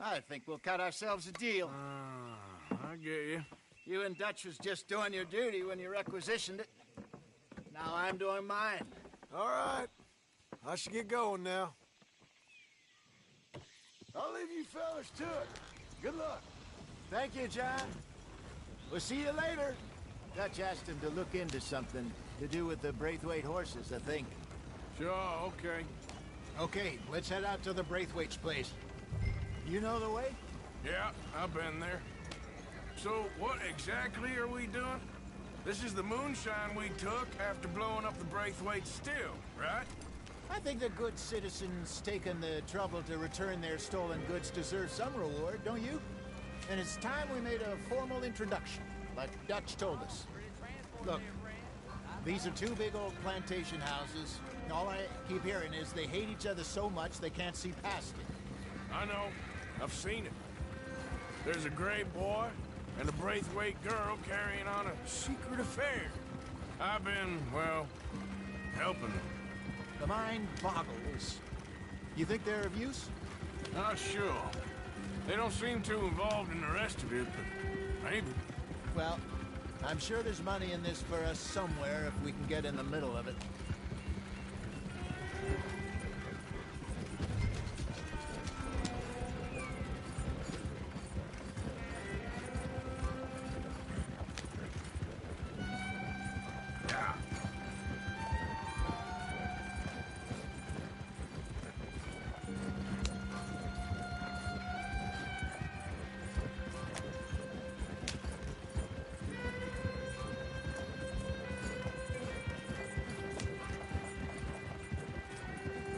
I think we'll cut ourselves a deal. I get you. You and Dutch was just doing your duty when you requisitioned it. Now I'm doing mine. All right. I should get going now. I'll leave you fellas to it. Good luck. Thank you, John. We'll see you later. Dutch asked him to look into something to do with the Braithwaite horses, I think. Sure, okay. Okay, let's head out to the Braithwaite's place. You know the way? Yeah, I've been there. So, what exactly are we doing? This is the moonshine we took after blowing up the Braithwaite still, right? I think the good citizens taking the trouble to return their stolen goods deserve some reward, don't you? And it's time we made a formal introduction, like Dutch told us. Look, These are two big old plantation houses. All I keep hearing is they hate each other so much they can't see past it. I know. I've seen it. There's a gray boy and a Braithwaite girl carrying on a secret affair. I've been, well, helping them. The mind boggles. You think they're of use? Not sure. They don't seem too involved in the rest of it, but maybe. Well, I'm sure there's money in this for us somewhere if we can get in the middle of it.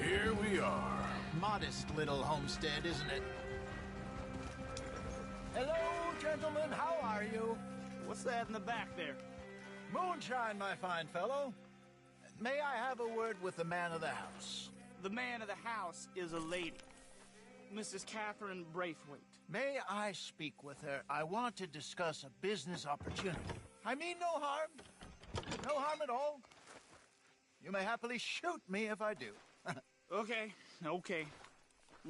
Here we are. Modest little homestead, isn't it? Hello, gentlemen. How are you? What's that in the back there? Moonshine, my fine fellow. May I have a word with the man of the house? The man of the house is a lady. Mrs. Catherine Braithwaite. May I speak with her? I want to discuss a business opportunity. I mean no harm. No harm at all. You may happily shoot me if I do. Okay.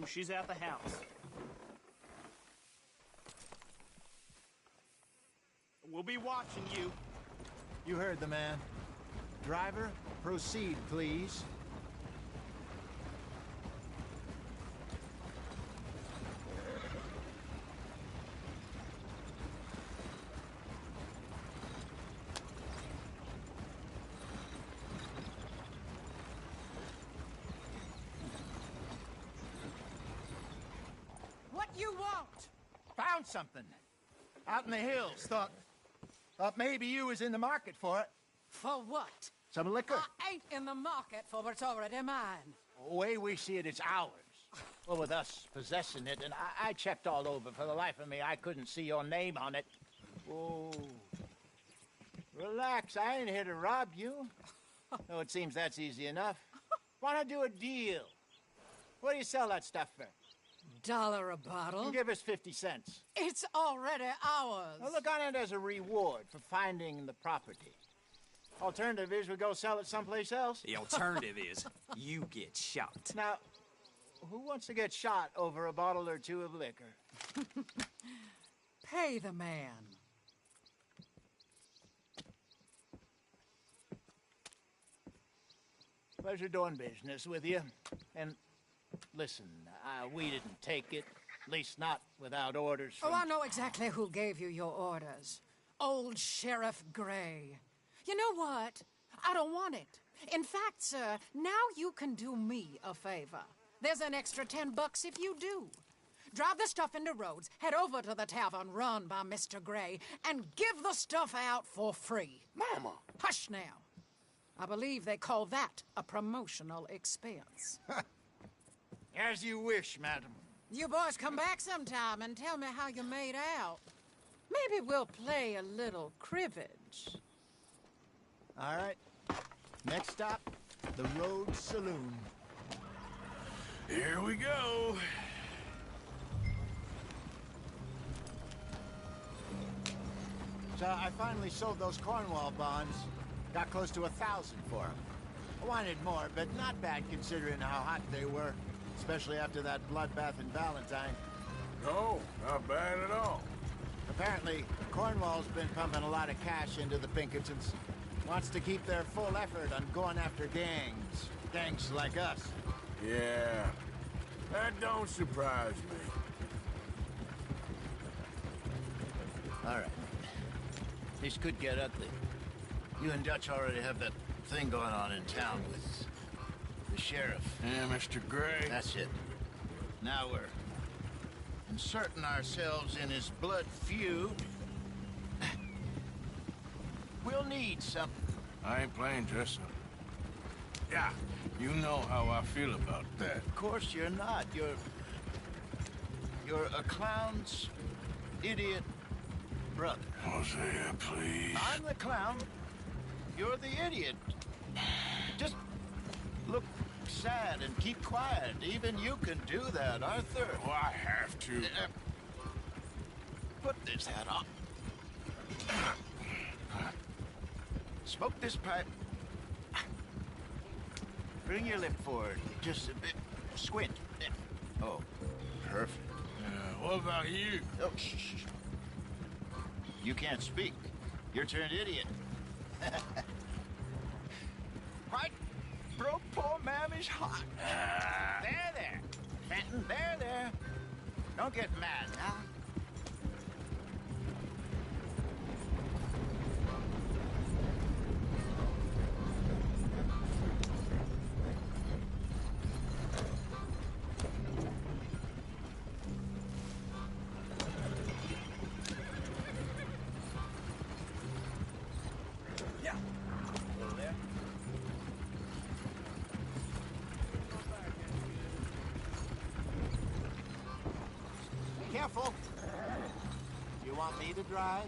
She's at the house. We'll be watching you. You heard the man. Driver, proceed, please. What you want? Found something. Out in the hills. Thought maybe you was in the market for it. For what? Some liquor. I ain't in the market for what's already mine. The way we see it, it's ours. Well, with us possessing it, and I checked all over. For the life of me, I couldn't see your name on it. Oh. Relax, I ain't here to rob you. No, it seems that's easy enough. Why not do a deal? What do you sell that stuff for? $1 a bottle? Give us 50 cents. It's already ours. Well, look on it as a reward for finding the property. Alternative is we go sell it someplace else. The alternative is you get shot. Now, who wants to get shot over a bottle or two of liquor? Pay the man. Pleasure doing business with you. And listen, we didn't take it. At least not without orders from... Oh, I know exactly who gave you your orders. Old Sheriff Gray. You know what? I don't want it. In fact, sir, now you can do me a favor. There's an extra $10 if you do. Drive the stuff into Rhodes, head over to the tavern run by Mr. Gray, and give the stuff out for free. Mama! Hush now. I believe they call that a promotional expense. As you wish, madam. You boys come back sometime and tell me how you made out. Maybe we'll play a little cribbage. All right. Next stop, the Rhodes Saloon. Here we go. So I finally sold those Cornwall bonds. Got close to 1,000 for them. I wanted more, but not bad considering how hot they were. Especially after that bloodbath in Valentine. No, not bad at all. Apparently, Cornwall's been pumping a lot of cash into the Pinkertons. Wants to keep their full effort on going after gangs. Gangs like us. Yeah, that don't surprise me. All right. This could get ugly. You and Dutch already have that thing going on in town with the sheriff. Yeah, Mr. Gray. That's it. Now we're inserting ourselves in his blood feud. We'll need something. I ain't playing dress up. Yeah, you know how I feel about that. Of course you're not. You're a clown's idiot brother. Hosea, please. I'm the clown. You're the idiot. Just look sad and keep quiet. Even you can do that, Arthur. Oh, I have to. Put this hat on. Smoke this pipe. Bring your lip forward just a bit. Squint. Oh, perfect. What about you? Oh, shh. You can't speak. You're turned idiot. Right? Broke poor Mammy's heart. There. Fenton, there. Don't get mad now. Careful. You want me to drive?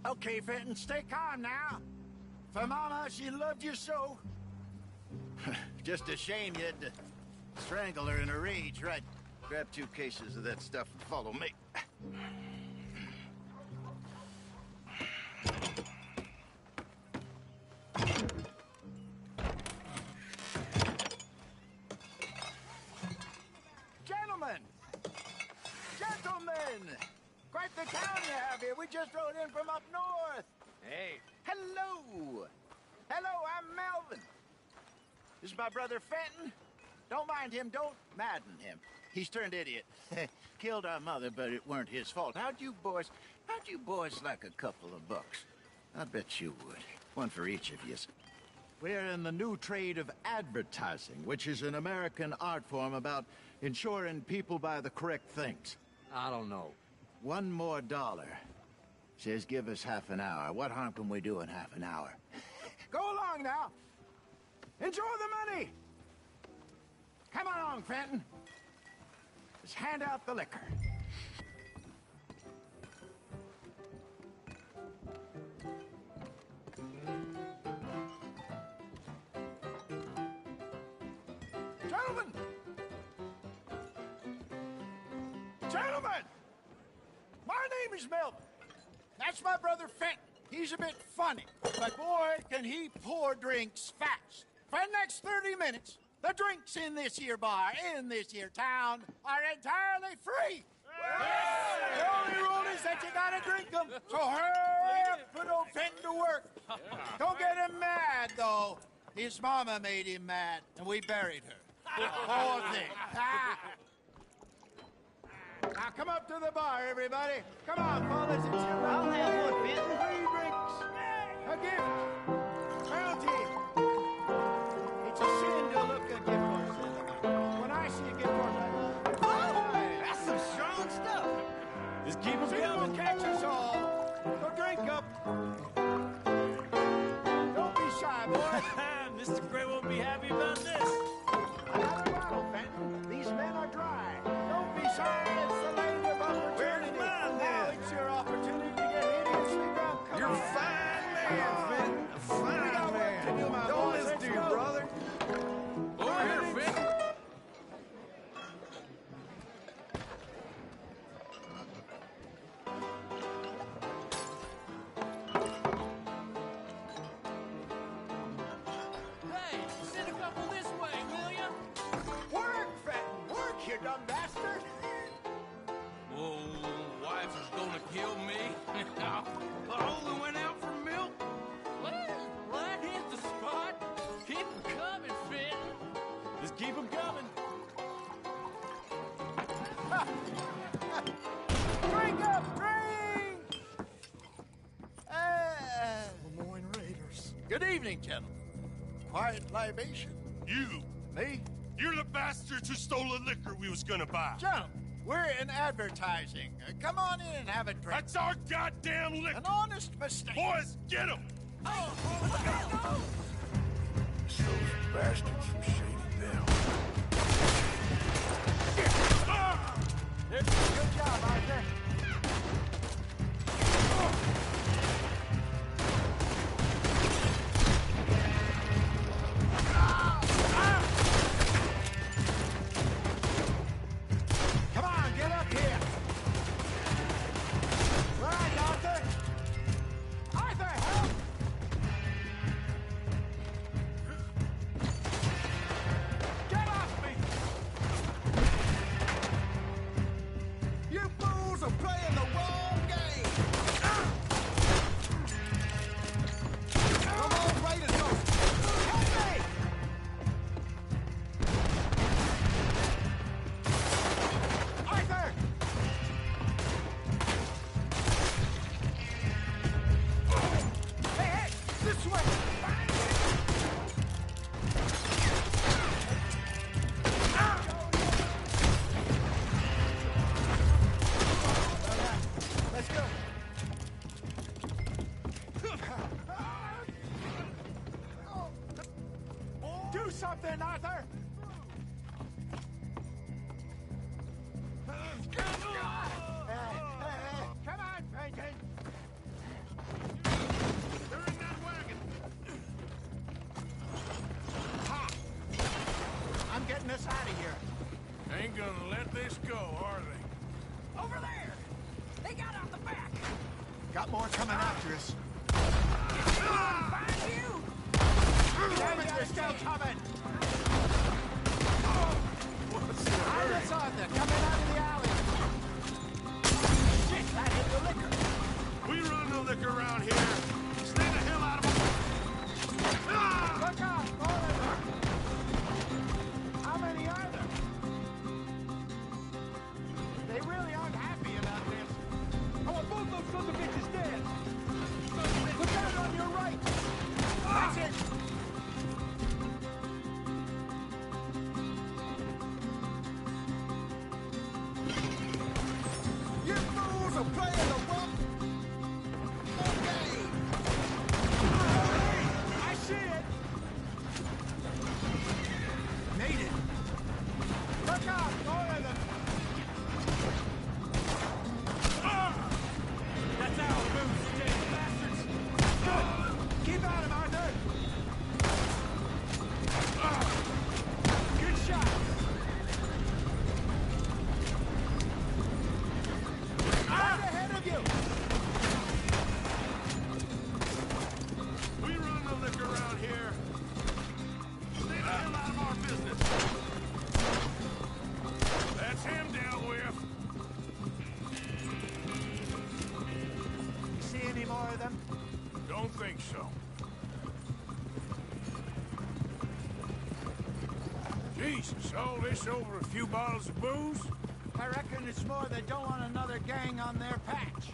Okay, Fenton, stay calm now. For Mama, she loved you so. Just a shame you had to strangle her in a rage, right? Grab 2 cases of that stuff and follow me. Gentlemen! Quite the town you have here. We just rode in from up north. Hey. Hello. I'm Melvin. This is my brother Fenton. Don't mind him. Don't madden him. He's turned idiot. Killed our mother, but it weren't his fault. How'd you boys like a couple of bucks? I bet you would. One for each of you. We're in the new trade of advertising, which is an American art form about ensuring people buy the correct things. I don't know. $1 more. Says give us half an hour. What harm can we do in half an hour? Go along now. Enjoy the money. Come along, Fenton. Let's hand out the liquor. Gentlemen! My name is Melvin. That's my brother Fenton. He's a bit funny, but boy, can he pour drinks fast. For the next 30 minutes, the drinks in this here bar, in this here town, are entirely free. The only rule is that you gotta drink them, so hurry up, put old Fenton to work. Don't get him mad, though. His mama made him mad, and we buried her. Poor thing. Now come up to the bar, everybody. Come on, fellas, it's your I'll have one, Fenton. 3 drinks. A gift. Bounty. It's a sin to look a gift horse in the mouth. When I see a gift horse, I That's some strong stuff. just keep them coming. Will catch us all. So drink up. Don't be shy, boys. Mr. Gray won't be happy about this. Another bottle, Fenton. These men are dry. Don't be shy. It's the lady of opportunity. Where's mine, Now then? it's your opportunity to get hideously drunk. Come You're on. a fine man, Fenton. A We fine got work to do, man. my Don't boys. listen Let's to you, go. brother. Over here, Fenton. Hey, send a couple this way, will ya? Work, Fenton. Work, you dumb bastard. Oh, wife is gonna kill me. I only went out for milk. Well, right here's the spot. Keep 'em coming, Fenton. Just keep 'em coming. Drink up, drink! Lemoyne Raiders. Good evening, gentlemen. Quiet libation. You. Me? You're the bastards who stole the liquor we was gonna buy. Gentlemen, we're in advertising. Come on in and have a drink. That's our goddamn liquor. An honest mistake. Boys, get him! Those bastards from Shady Bell. Good job, Arthur. Come on, get up here. Right, Arthur. Arthur, help! Get off me! You fools are playing the wrong game! Come on, Raiders! Help me! Arthur! Hey, hey! This way! Let's go. Do something, Arthur! Come on, Franklin! They're in that wagon! Ha! I'm getting us out of here. Ain't gonna let this go, are they? Over there! They got out the back! Got more coming after us. Find you! Damn it, they're still coming! What's the That's Arthur, coming out of the alley. Shit, that hit the liquor. We run the liquor around here. Stay the hell out of them. Look out, more of them. How many are there? They really aren't happy about this. I want both those sons of bitches dead. Look out on your right. That's it. You fools are playing the wrong game. I see it. Made it. Look out, more of them. That's our boots, you damn bastards. Good. Keep at him, Arthur. Good shot. Right ahead of you. We run the liquor around here. Stay the hell out of our business. That's him dealt with. You see any more of them? Don't think so. Jesus, all this over a few bottles of booze? I reckon it's more they don't want another gang on their patch.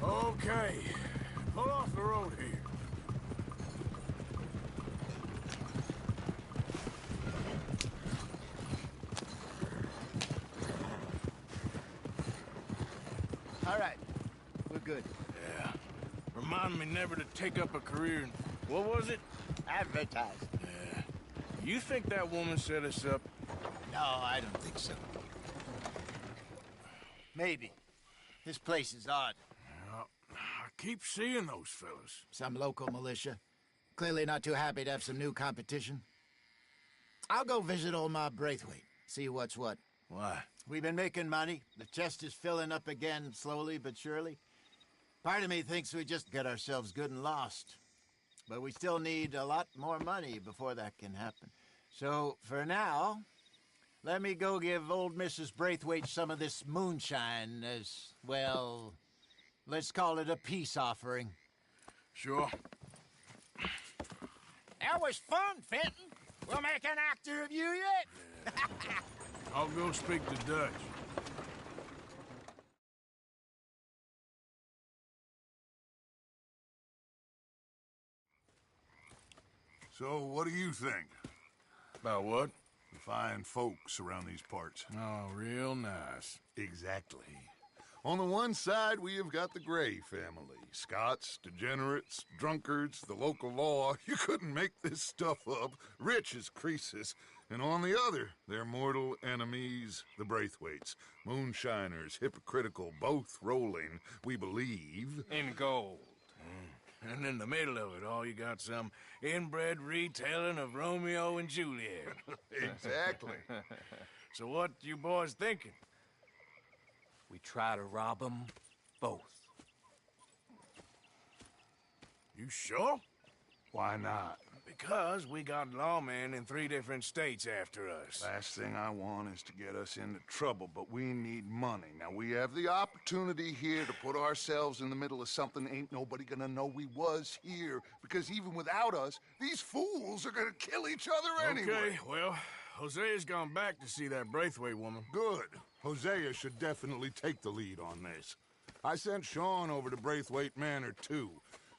Okay. Pull off the road here. All right. We're good. Yeah. Remind me never to take up a career in... What was it? Advertise. Yeah. You think that woman set us up? No, I don't think so. Maybe. This place is odd. Well, I keep seeing those fellas. Some local militia. Clearly not too happy to have some new competition. I'll go visit old Ma Braithwaite, see what's what. Why? We've been making money. The chest is filling up again, slowly but surely. Part of me thinks we just get ourselves good and lost. But we still need a lot more money before that can happen. So, for now, let me go give old Mrs. Braithwaite some of this moonshine as, well, let's call it a peace offering. Sure. That was fun, Fenton. We'll make an actor of you yet. I'll go speak to Dutch. So, what do you think? About what? The fine folks around these parts. Oh, real nice. Exactly. On the one side, we have got the Gray family. Scots, degenerates, drunkards, the local law. You couldn't make this stuff up. Rich as Croesus. And on the other, their mortal enemies, the Braithwaites. Moonshiners, hypocritical, both rolling, we believe... in gold. And in the middle of it all, you got some inbred retelling of Romeo and Juliet. Exactly. So what you boys thinking? We try to rob them both. You sure? Why not? Because we got lawmen in 3 different states after us. Last thing I want is to get us into trouble, but we need money. Now, we have the opportunity here to put ourselves in the middle of something ain't nobody gonna know we was here, because even without us, these fools are gonna kill each other anyway. Okay, well, Hosea's gone back to see that Braithwaite woman. Good. Hosea should definitely take the lead on this. I sent Sean over to Braithwaite Manor, too.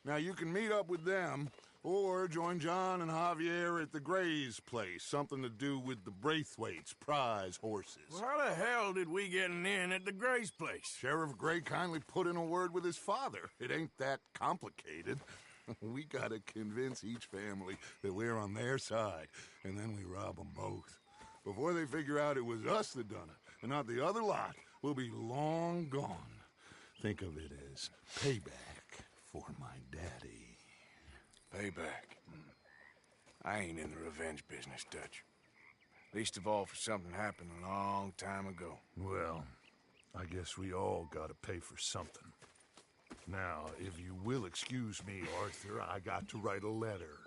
Now, you can meet up with them, or join John and Javier at the Gray's place. Something to do with the Braithwaites' prize horses. Well, how the hell did we get in at the Gray's place? Sheriff Gray kindly put in a word with his father. It ain't that complicated. We gotta convince each family that we're on their side, and then we rob them both. Before they figure out it was us that done it, and not the other lot, we'll be long gone. Think of it as payback for my daddy. Payback. I ain't in the revenge business, Dutch. Least of all for something happened a long time ago. Well, I guess we all gotta pay for something. Now, if you will excuse me, Arthur, I got to write a letter.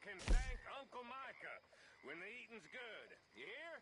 Can thank Uncle Micah when the eating's good. You hear?